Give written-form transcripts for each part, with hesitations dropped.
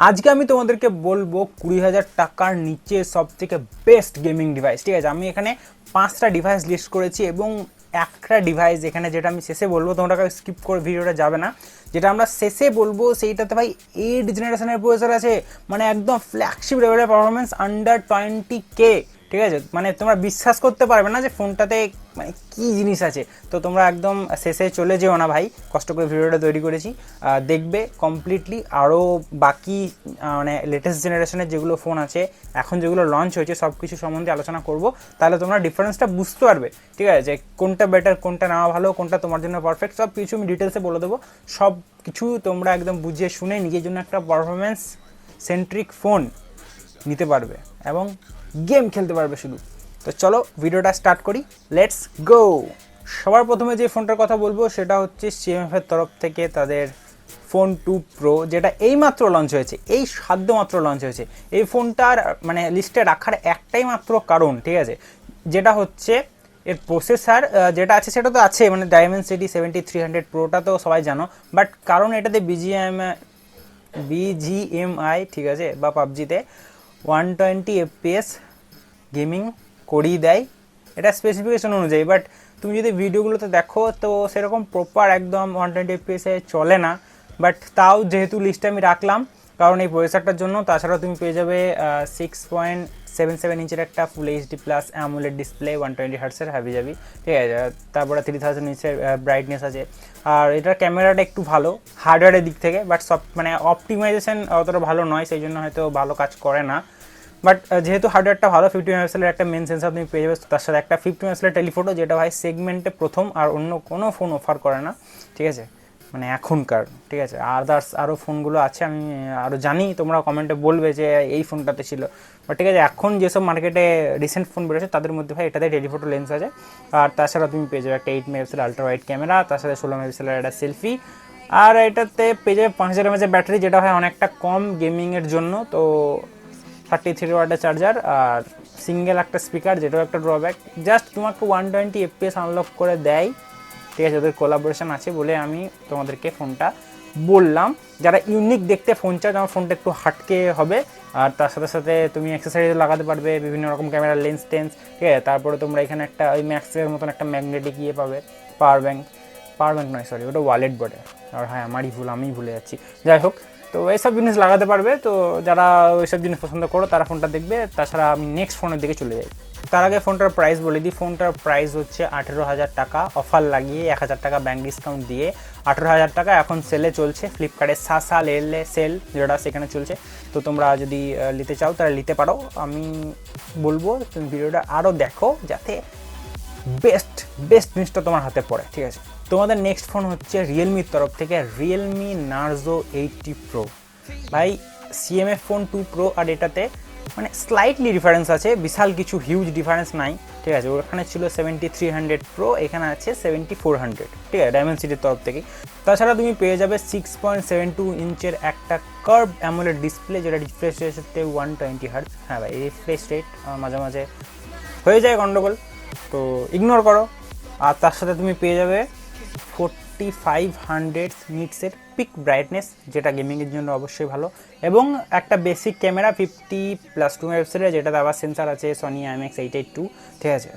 আজকে আমি তোমাদেরকে বলবো 20,000 টাকার নিচে সব থেকে বেস্ট গেমিং ডিভাইস। ঠিক আছে, আমি এখানে 5টা ডিভাইস লিস্ট করেছি এবং একটা ডিভাইস এখানে যেটা আমি শেষে বলবো, তোমরা স্কিপ করে ভিডিওটা যাবে না। যেটা আমরা শেষে বলবো সেইটাতে ভাই 8 জেনারেশনের প্রসেসর আছে, মানে একদম ফ্ল্যাগশিপ লেভেলের পারফরমেন্স আন্ডার 20K। ঠিক আছে, মানে তোমরা বিশ্বাস করতে পারবে না যে ফোনটাতে মানে কী জিনিস আছে। তো তোমরা একদম শেষে চলে যেও না ভাই, কষ্ট করে ভিডিওটা তৈরি করেছি, দেখবে কমপ্লিটলি। আরও বাকি মানে লেটেস্ট জেনারেশনের যেগুলো ফোন আছে এখন, যেগুলো লঞ্চ হয়েছে, সব কিছু সম্বন্ধে আলোচনা করব। তাহলে তোমরা ডিফারেন্সটা বুঝতে পারবে। ঠিক আছে, যে কোনটা বেটার, কোনটা নেওয়া ভালো, কোনটা তোমার জন্য পারফেক্ট, সব কিছু আমি ডিটেলসে বলে দেবো। সব কিছু তোমরা একদম বুঝিয়ে শুনে নিজের জন্য একটা পারফরমেন্স সেন্ট্রিক ফোন নিতে পারবে এবং গেম খেলতে পারবে শুধু। তো চলো ভিডিওটা স্টার্ট করি, লেটস গো। সবার প্রথমে যে ফোনটার কথা বলবো সেটা হচ্ছে সিএমএফের তরফ থেকে তাদের ফোন 2 প্রো, যেটা এইমাত্র লঞ্চ হয়েছে, এই সাধ্য মাত্র লঞ্চ হয়েছে। এই ফোনটার মানে লিস্টে রাখার একটাই মাত্র কারণ, ঠিক আছে, যেটা হচ্ছে এর প্রসেসর যেটা আছে সেটা তো আছে, মানে ডায়মেনসিটি 7300 প্রোটা তো সবাই জানো, বাট কারণ এটাতে বিজিএমআই ঠিক আছে, বা পাবজিতে 120 FPS গেমিং করিয়ে দেয়, এটা স্পেসিফিকেশন অনুযায়ী। বাট তুমি যদি ভিডিওগুলোতে দেখো তো সেরকম প্রপার একদম 120 FPS চলে না। বাট তাও যেহেতু লিস্টে আমি রাখলাম কারণ এই প্রসেসরটার জন্য। তাছাড়াও তুমি পেয়ে যাবে 6.77 ইঞ্চের একটা full HD plus AMOLED display, 120 হার্টসের হাবি যাবি, ঠিক আছে। তারপরে 3000 নিচের ব্রাইটনেস আছে। আর এটার ক্যামেরাটা একটু ভালো হার্ডওয়্যারের দিক থেকে, বাট সব মানে অপটিমাইজেশন অতটা ভালো নয়, সেই জন্য হয়তো ভালো কাজ করে না। বাট যেহেতু হার্ডওয়্যারটা ভালো, 50 মেগাপিক্সেলের একটা মেন সেন্সর তুমি পেয়ে যাবে, তার সাথে একটা 50 মেগাপিক্সেলের টেলিফোটো, যেটা ভাই সেগমেন্টে প্রথম, আর অন্য কোনো ফোন অফার করে না। ঠিক আছে, মানে এখনকার। ঠিক আছে, আদার্স আরও ফোনগুলো আছে, আমি আরও জানি, তোমরা কমেন্টে বলবে যে এই ফোনটাতে ছিল। বাট ঠিক আছে, এখন যেসব মার্কেটে রিসেন্ট ফোন বেরোচ্ছে তাদের মধ্যে ভাই এটাতে টেলিফোটো লেন্স আছে। আর তাছাড়া তুমি পেয়ে যাবে একটা 8 মেগাপিক্সেলের আলট্রা ওয়াইড ক্যামেরা, তার সাথে 16 মেগাপিক্সেলের একটা সেলফি। আর এটাতে পেয়ে যাবে 5000 mAh ব্যাটারি, যেটা হয় অনেকটা কম গেমিংয়ের জন্য। তো 33 ওয়াটের চার্জার আর সিঙ্গেল একটা স্পিকার, যেটাও একটা ড্রব্যাক। জাস্ট তোমাকে 120 FPS আনলক করে দেয়। ঠিক আছে, ওদের কোলাবোরেশন আছে বলে আমি তোমাদেরকে ফোনটা বললাম। যারা ইউনিক দেখতে ফোন চাও, আমার ফোনটা একটু হাটকে হবে। আর তার সাথে সাথে তুমি অ্যাক্সেসরিজ লাগাতে পারবে, বিভিন্ন রকম ক্যামেরা লেন্স টেন্স। ঠিক আছে, তারপরে তোমরা এখানে একটা ওই ম্যাক্সের মতন একটা ম্যাগনেটিক ইয়ে পাবে, পাওয়ার ব্যাঙ্ক নয় সরি, ওটা ওয়ালেট বটে। আর হ্যাঁ, আমারই ভুল, আমিই ভুলে যাচ্ছি। যাই হোক, তো এইসব জিনিস লাগাতে পারবে। তো যারা ওইসব জিনিস পছন্দ করো তারা ফোনটা দেখবে। তাছাড়া আমি নেক্সট ফোনের দিকে চলে যাই। তার আগে ফোনটার প্রাইস বলে দিই। ফোনটার প্রাইস হচ্ছে 18,000 টাকা, অফার লাগিয়ে 1,000 টাকা ব্যাঙ্ক ডিসকাউন্ট দিয়ে 18,000 টাকা এখন সেলে চলছে। ফ্লিপকার্টে সাসা লেলে সেল যেটা সেখানে চলছে। তো তোমরা যদি নিতে চাও তাহলে নিতে পারো। আমি বলবো তুমি ভিডিওটা আরও দেখো যাতে বেস্ট জিনিসটা তোমার হাতে পড়ে। ঠিক আছে, তোমাদের নেক্সট ফোন হচ্ছে রিয়েলমির তরফ থেকে রিয়েলমি নার্জো 80 প্রো। ভাই সিএমএফ ফোন 2 প্রো আর এটাতে মানে স্লাইটলি ডিফারেন্স আছে, বিশাল কিছু হিউজ ডিফারেন্স নাই। ঠিক আছে, ওখানে ছিল 7300 প্রো, এখানে আছে 7400। ঠিক আছে, ডায়মেনসিটির তরফ থেকে। তাছাড়া তুমি পেয়ে যাবে 6.72 ইঞ্চের একটা কার্ভ অ্যামোলেড ডিসপ্লে, যেটা রিফ্রেশ রেট হচ্ছে 120 হার্টজ। হ্যাঁ ভাই, রিফ্রেশ রেট মাঝে মাঝে হয়ে যায় গন্ডগোল, তো ইগনোর করো। আর তার সাথে তুমি পেয়ে যাবে 4500 নিটসের পিক ব্রাইটনেস, যেটা গেমিংয়ের জন্য অবশ্যই ভালো, এবং একটা বেসিক ক্যামেরা 50+2 মেগাপিক্সেলের, যেটাতে আবার সেন্সার আছে সনি IMX882। ঠিক আছে,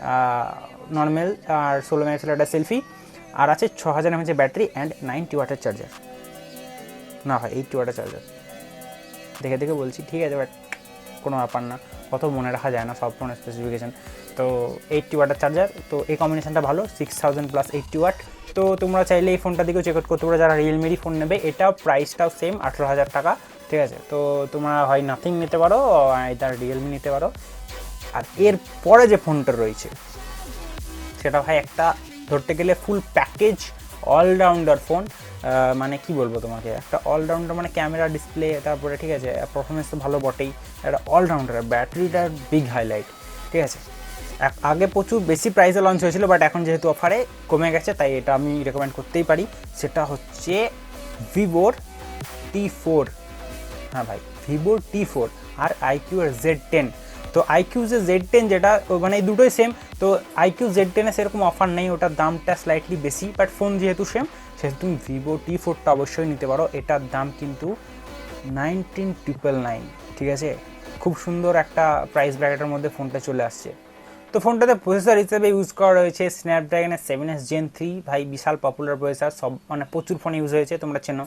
নর্মাল আর 16 মেগাপিক্সেলের একটা সেলফি, আর আছে 6000 mAh ব্যাটারি অ্যান্ড 90 ওয়াটের চার্জার। না হয় 80 ওয়াটের চার্জার, দেখে বলছি। ঠিক আছে, বাট কোনো ব্যাপার না, কত মনে রাখা যায় না সব ফোনের স্পেসিফিকেশান। তো 80 ওয়াটের চার্জার, তো এই কম্বিনেশনটা ভালো, 6000 + 80 ওয়াট। তো তোমরা চাইলে এই ফোনটা দিকেও চেক আউট করতে পারো যারা রিয়েলমিরই ফোন নেবে। এটাও প্রাইসটাও সেম, 18,000 টাকা। ঠিক আছে, তো তোমরা হয় নাথিং নিতে পারো, এটা রিয়েলমি নিতে পারো। আর এর পরে যে ফোনটা রয়েছে সেটা ভাই একটা ধরতে গেলে ফুল প্যাকেজ অলরাউন্ডার ফোন। মানে কি বলবো তোমাকে, একটা অলরাউন্ডার, মানে ক্যামেরা, ডিসপ্লে, তারপরে ঠিক আছে পারফরমেন্স তো ভালো বটেই, একটা অলরাউন্ডার। ব্যাটারিটার big highlight. ঠিক আছে, আগে প্রচুর বেশি প্রাইসে লঞ্চ হয়েছিল, বাট এখন যেহেতু অফারে কমে গেছে, তাই এটা আমি রেকমেন্ড করতেই পারি। সেটা হচ্ছে ভিভোর T4। হ্যাঁ ভাই, ভিভোর T4 আর আইকিউর Z10। তো আইকিউ যে Z10 যেটা, মানে এই দুটোই সেম। তো আইকিউ Z10 সেরকম অফার নেই, ওটার দামটা স্লাইটলি বেশি, বাট ফোন যেহেতু সেম সেহেতু তুমি ভিভো T4টা অবশ্যই নিতে পারো। এটার দাম কিন্তু 19,999, ঠিক আছে, খুব সুন্দর একটা প্রাইস ব্র্যাকেটের মধ্যে ফোনটা চলে আসছে। তো ফোনটাতে প্রসেসর হিসেবে ইউজ করা রয়েছে স্ন্যাপড্রাগনের 7S Gen 3, ভাই বিশাল পপুলার প্রসেসর, সব মানে প্রচুর ফোনে ইউজ হয়েছে, তোমরা চেনো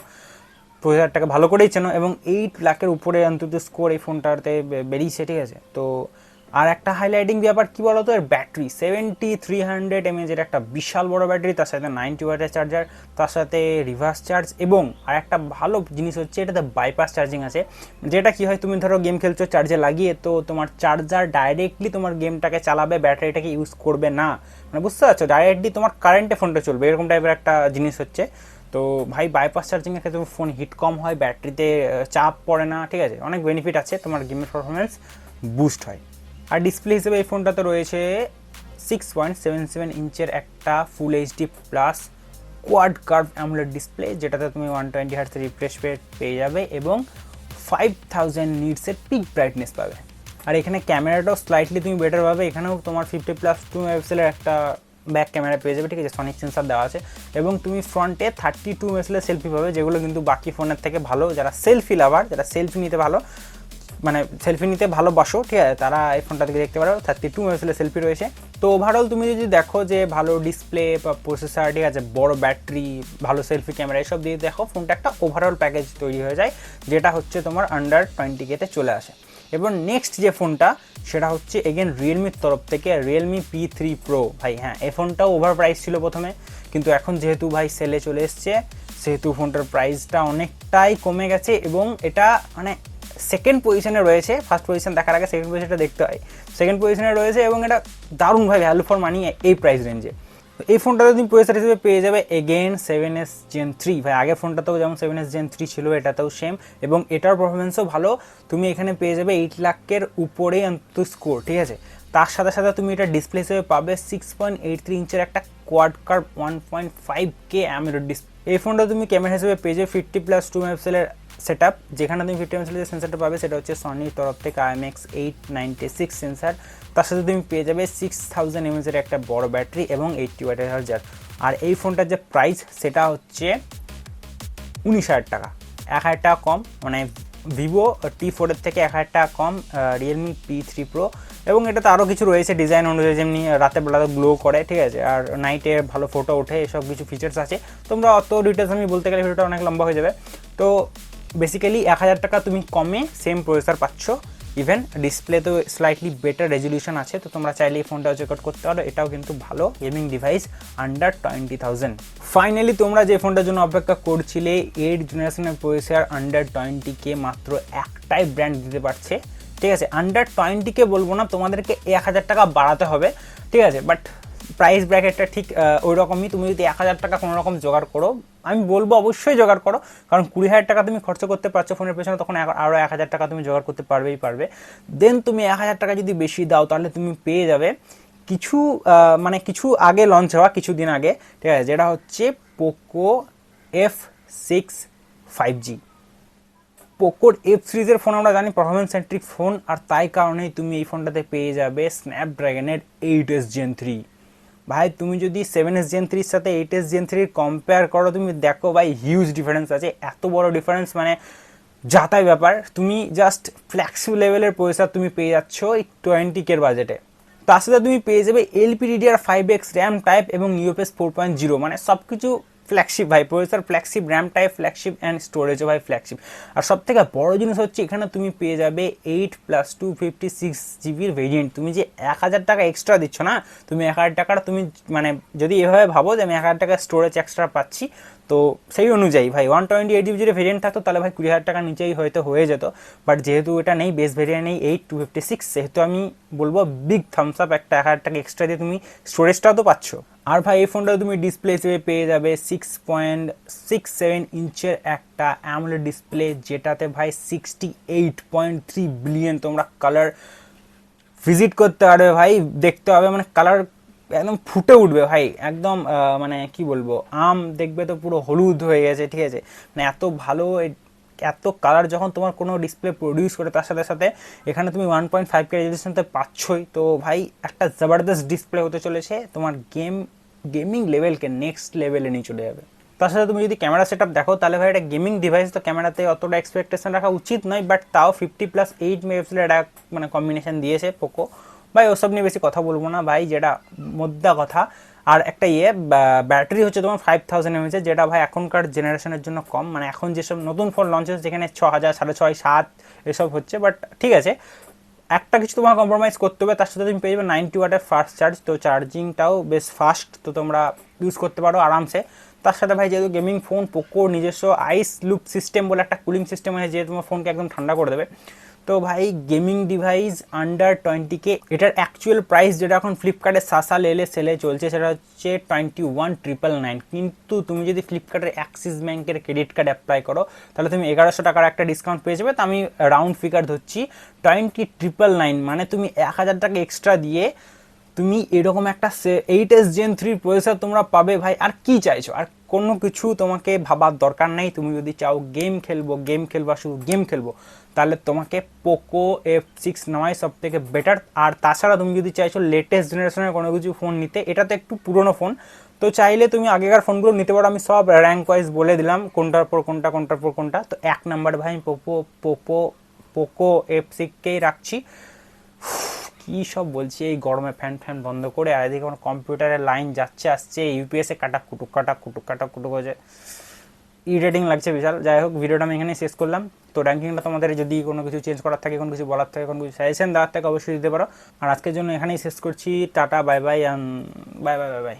প্রসেসরটাকে ভালো করেই চেনো, এবং 8 লাখের উপরে অন্তত স্কোর এই ফোনটাতে বেরিয়েছে, ঠিক আছে। তো আর একটা হাইলাইটিং ব্যাপার কী বলো তো, এর ব্যাটারি 7300 mAh এর একটা বিশাল বড় ব্যাটারি, তার সাথে 90 ওয়াটের চার্জার, তার সাথে রিভার্স চার্জ, এবং আর একটা ভালো জিনিস হচ্ছে এটাতে বাইপাস চার্জিং আছে, যেটা কি হয় তুমি ধরো গেম খেলছো চার্জে লাগিয়ে, তো তোমার চার্জার ডাইরেক্টলি তোমার গেমটাকে চালাবে, ব্যাটারিটাকে ইউজ করবে না, মানে বুঝতে পারছো, ডাইরেক্টলি তোমার কারেন্টে ফোনটা চলবে, এরকম টাইপের একটা জিনিস হচ্ছে। তো ভাই বাইপাস চার্জিংয়ের ক্ষেত্রে ফোন হিট কম হয়, ব্যাটারিতে চাপ পড়ে না, ঠিক আছে, অনেক বেনিফিট আছে, তোমার গেমের পারফরমেন্স বুস্ট হয়। আর ডিসপ্লে হিসেবে এই ফোনটাতে রয়েছে 6.77 ইঞ্চের একটা full HD plus quad curve AMOLED display, যেটাতে তুমি 120 হার্টজের রিফ্রেশ রেট পেয়ে যাবে এবং 5000 নিটসের পিক ব্রাইটনেস পাবে। আর এখানে ক্যামেরাটাও স্লাইটলি তুমি বেটার পাবে, এখানেও তোমার 50+2 মেগাপিক্সেলের একটা ব্যাক ক্যামেরা পেয়ে যাবে, ঠিক আছে, সনিক সেন্সার দেওয়া আছে, এবং তুমি ফ্রন্টে 32 মেগাপিক্সেলের সেলফি পাবে, যেগুলো কিন্তু বাকি ফোনের থেকে ভালো, যারা সেলফি লাভার, যারা সেলফি নিতে ভালো, মানে সেলফি নিতে ভালোবাসো, ঠিক আছে, তারা এই ফোনটা থেকে দেখতে পারো, 32 মেগাপিক্সেলের সেলফি রয়েছে। তো ওভারঅল তুমি যদি দেখো যে ভালো ডিসপ্লে বা প্রসেসর, ঠিক আছে, বড় ব্যাটারি, ভালো সেলফি ক্যামেরা, এসব দিয়ে দেখো ফোনটা একটা ওভারঅল প্যাকেজ তৈরি হয়ে যায়, যেটা হচ্ছে তোমার আন্ডার 20K চলে আসে। এবং নেক্সট যে ফোনটা সেটা হচ্ছে এগেন রিয়েলমির তরফ থেকে রিয়েলমি P3 Pro। ভাই হ্যাঁ, এই ফোনটাও ওভার প্রাইস ছিল প্রথমে, কিন্তু এখন যেহেতু ভাই সেলে চলে এসছে, সেহেতু ফোনটার প্রাইসটা অনেকটাই কমে গেছে, এবং এটা মানে সেকেন্ড পজিশনে রয়েছে, ফার্স্ট পজিশন দেখার আগে সেকেন্ড পজিশনটা দেখতে হয়, সেকেন্ড পজিশনে রয়েছে, এবং এটা দারুণ ভাই ভ্যালু ফর মানি এই প্রাইস রেঞ্জে। এই ফোনটাতে তুমি প্রসেসর হিসেবে পেয়ে যাবে এগেন 7S Gen 3, ভাই আগের ফোনটাতেও যেমন 7S Gen 3 ছিল, এটাতেও সেম, এবং এটার পারফরমেন্সও ভালো, তুমি এখানে পেয়ে যাবে 8 লাখের উপরেই অন্তত স্কোর, ঠিক আছে। তার সাথে সাথে তুমি এটা ডিসপ্লে হিসেবে পাবে 6.83 ইঞ্চের একটা quad curve 1.5K AMOLED display. এই ফোনটা তুমি ক্যামেরা হিসেবে পেয়ে যাবে 50+2 মেগাপিক্সেলের সেট আপ, যেখানে তুমি 50 মেগাপিক্সেলের যে সেন্সারটা পাবে সেটা হচ্ছে সনির তরফ থেকে IMX896 সেন্সার, তার সাথে তুমি পেয়ে যাবে 6000 mAh একটা বড় ব্যাটারি এবং 80 ওয়াটের চার্জার। আর এই ফোনটার যে প্রাইস সেটা হচ্ছে 19,000 টাকা, 1,000 টাকা কম, মানে ভিভো T4 এর থেকে 1,000 টাকা কম রিয়েলমি P3 Pro, এবং এটাতে আরও কিছু রয়েছে ডিজাইন অনুযায়ী, যেমনি রাতের বেলাতে গ্লো করে, ঠিক আছে, আর নাইটে ভালো ফটো ওঠে, এসব কিছু ফিচার্স আছে। তোমরা অত ডিটেলস আমি বলতে গেলে ভিডিওটা অনেক লম্বা হয়ে যাবে। তো বেসিক্যালি 1,000 টাকা তুমি কমে সেম প্রসেসর পাচ্ছ, ইভেন ডিসপ্লে তো স্লাইটলি বেটার রেজলিউশন আছে, তো তোমরা চাইলে এই ফোনটাও চেক আউট করতে পারো, এটাও কিন্তু ভালো গেমিং ডিভাইস আন্ডার 20,000। ফাইনালি তোমরা যে ফোনটার জন্য অপেক্ষা করছিলে, 8th জেনারেশনের প্রসেসর আন্ডার 20K মাত্র একটাই ব্র্যান্ড দিতে পারছে, ঠিক আছে, আন্ডার 20K বলবো না, তোমাদেরকে 1,000 টাকা বাড়াতে হবে, ঠিক আছে, বাট প্রাইস ব্র্যাকেটটা ঠিক ওই রকমই। তুমি যদি 1,000 টাকা কোনো রকম জোগাড় করো, আমি বলবো অবশ্যই জোগাড় করো, কারণ 20,000 টাকা তুমি খরচ করতে পারছো ফোনের পেছনে, তখন আরও 1,000 টাকা তুমি জোগাড় করতে পারবে। দেন তুমি 1,000 টাকা যদি বেশি দাও, তাহলে তুমি পেয়ে যাবে কিছু মানে কিছু আগে লঞ্চ হওয়া, কিছুদিন আগে, ঠিক আছে, যেটা হচ্ছে পোকো F6 5G। পোকোর F সিরিজের ফোন আমরা জানি পারফরমেন্স সেন্ট্রিক ফোন, আর তাই কারণেই তুমি এই ফোনটাতে পেয়ে যাবে স্ন্যাপড্রাগনের 8S Gen 3। ভাই তুমি যদি 7S Gen 3 সাথে 8S Gen 3 কম্পেয়ার করো, তুমি দেখো ভাই হিউজ ডিফারেন্স আছে, এত বড় ডিফারেন্স মানে যাতাই ব্যাপার। তুমি জাস্ট ফ্ল্যাগশিপ লেভেলের প্রসেসর তুমি পেয়ে যাচ্ছ এই 20K বাজেটে, তার সাথে তুমি পেয়ে যাবে LPDDR5X র্যাম টাইপ এবং UFS 4.0, মানে সব কিছু ফ্ল্যাগশিপ ভাই, processor flagship, RAM type flagship, and স্টোরেজও ভাই ফ্ল্যাগশিপ। আর সব থেকে বড় জিনিস হচ্ছে এখানে তুমি পেয়ে যাবে 8+256 GB ভেরিয়েন্ট। তুমি যে 1,000 টাকা এক্সট্রা দিচ্ছ না, তুমি 1,000 টাকার তুমি মানে যদি এভাবে ভাবো যে আমি 1,000 টাকা স্টোরেজ এক্সট্রা পাচ্ছি, তো সেই অনুযায়ী ভাই 128GB যদি ভেরিয়েন্ট থাকতো তাহলে ভাই 20,000 টাকার নিচেই হয়তো হয়ে যেত, বাট যেহেতু এটা নেই, বেস ভেরিয়েন্ট নেই 8/256, সেহেতু আমি বলবো বিগ থামস আপ, একটা 1,000 টাকা এক্সট্রা দিয়ে তুমি স্টোরেজটাও তো পাচ্ছ। আর ভাই এই ফোনটা তুমি ডিসপ্লে হিসেবে পেয়ে যাবে 6.67 ইঞ্চের একটা অ্যামোলেড ডিসপ্লে, যেটাতে ভাই 68.3 বিলিয়ন তোমরা কালার ভিজিট করতে পারবে ভাই, দেখতে হবে, মানে কালার একদম ফুটে উঠবে ভাই, একদম মানে কি বলবো, আম দেখবে তো পুরো হলুদ হয়ে গেছে, ঠিক আছে, মানে এত ভালো এত কালার যখন তোমার কোনো ডিসপ্লে প্রডিউস করে, তার সাথে সাথে এখানে তুমি 1.5K রেজলিউশনতে পাচ্ছই, তো ভাই একটা জবরদস্ত ডিসপ্লে হতে চলেছে, তোমার গেমিং লেভেলকে নেক্সট লেভেলে নিয়ে চলে যাবে। তার সাথে তুমি যদি ক্যামেরা সেট আপ দেখো তাহলে ভাই এটা গেমিং ডিভাইস, তো ক্যামেরাতে অতটা এক্সপেকটেশন রাখা উচিত নয়, বাট তাও 50+8 মেগাপিক্সেলের একটা মানে কম্বিনেশন দিয়েছে পোকো। ভাই ওসব নিয়ে বেশি কথা বলবো না ভাই, যেটা মোদ্দা কথা। আর একটা ব্যাটারি হচ্ছে তোমার 5000 mAh, যেটা ভাই এখনকার জেনারেশনের জন্য কম, মানে এখন যেসব নতুন ফোন লঞ্চ হচ্ছে যেখানে 6000, 6.5, 7 এসব হচ্ছে, বাট ঠিক আছে, একটা কিছু তোমার কম্প্রোমাইজ করতে হবে, তার সাথে তুমি পেয়ে যাবে 90 ওয়াটের ফাস্ট চার্জ, তো চার্জিংটাও বেশ ফাস্ট, তো তোমরা ইউজ করতে পারো আরামসে। তার সাথে ভাই যেহেতু গেমিং ফোন, পোকো নিজস্ব আইস লুপ সিস্টেম বলে একটা কুলিং সিস্টেম আছে, যে তোমার ফোনকে একদম ঠান্ডা করে দেবে। তো ভাই গেমিং ডিভাইস আন্ডার 20K, এটার অ্যাকচুয়াল প্রাইস যেটা এখন ফ্লিপকার্টে সাসা লেলে সেলে চলছে সেটা হচ্ছে 21,999, কিন্তু তুমি যদি ফ্লিপকার্টের অ্যাক্সিস ব্যাঙ্কের ক্রেডিট কার্ড অ্যাপ্লাই করো তাহলে তুমি 1100 টাকার একটা ডিসকাউন্ট পেয়ে যাবে। তো আমি রাউন্ড ফিগার ধরছি 20,999, মানে তুমি 1000 টাকা এক্সট্রা দিয়ে তুমি এরকম একটা 8s Gen 3 প্রসেসর তোমরা পাবে ভাই। আর কি চাইছো? আর কোনো কিছু তোমাকে ভাবার দরকার নেই। তুমি যদি চাও গেম খেলবো শুধু গেম খেলবো, তাহলে তোমাকে পোকো F6 নেওয়াই সব থেকে বেটার। আর তাছাড়া তুমি যদি চাইছো লেটেস্ট জেনারেশনের কোনো কিছু ফোন নিতে, এটা তো একটু পুরনো ফোন, তো চাইলে তুমি আগেকার ফোনগুলো নিতে পারো। আমি সব র্যাঙ্ক ওয়াইজ বলে দিলাম কোনটার পর কোনটা। তো 1 নাম্বার ভাই আমি পোকো F6কেই রাখছি। কী সব বলছি এই গরমে, ফ্যান বন্ধ করে, আর এদিকে আমার কম্পিউটারের লাইন যাচ্ছে আসছে, ইউপিএসে কুটুক হচ্ছে, ইরিটেটিং লাগছে বিশাল। যাই হোক, ভিডিওটা আমি এখানে শেষ করলাম। তো র্যাঙ্কিংটা তোমাদের যদি কোনো কিছু চেঞ্জ করার থাকে, কোনো কিছু বলার থাকে, কোনো কিছু সাজেশন দেওয়ার থাকে অবশ্যই দিতে পারো। আর আজকের জন্য এখানেই শেষ করছি। Tata, bye bye.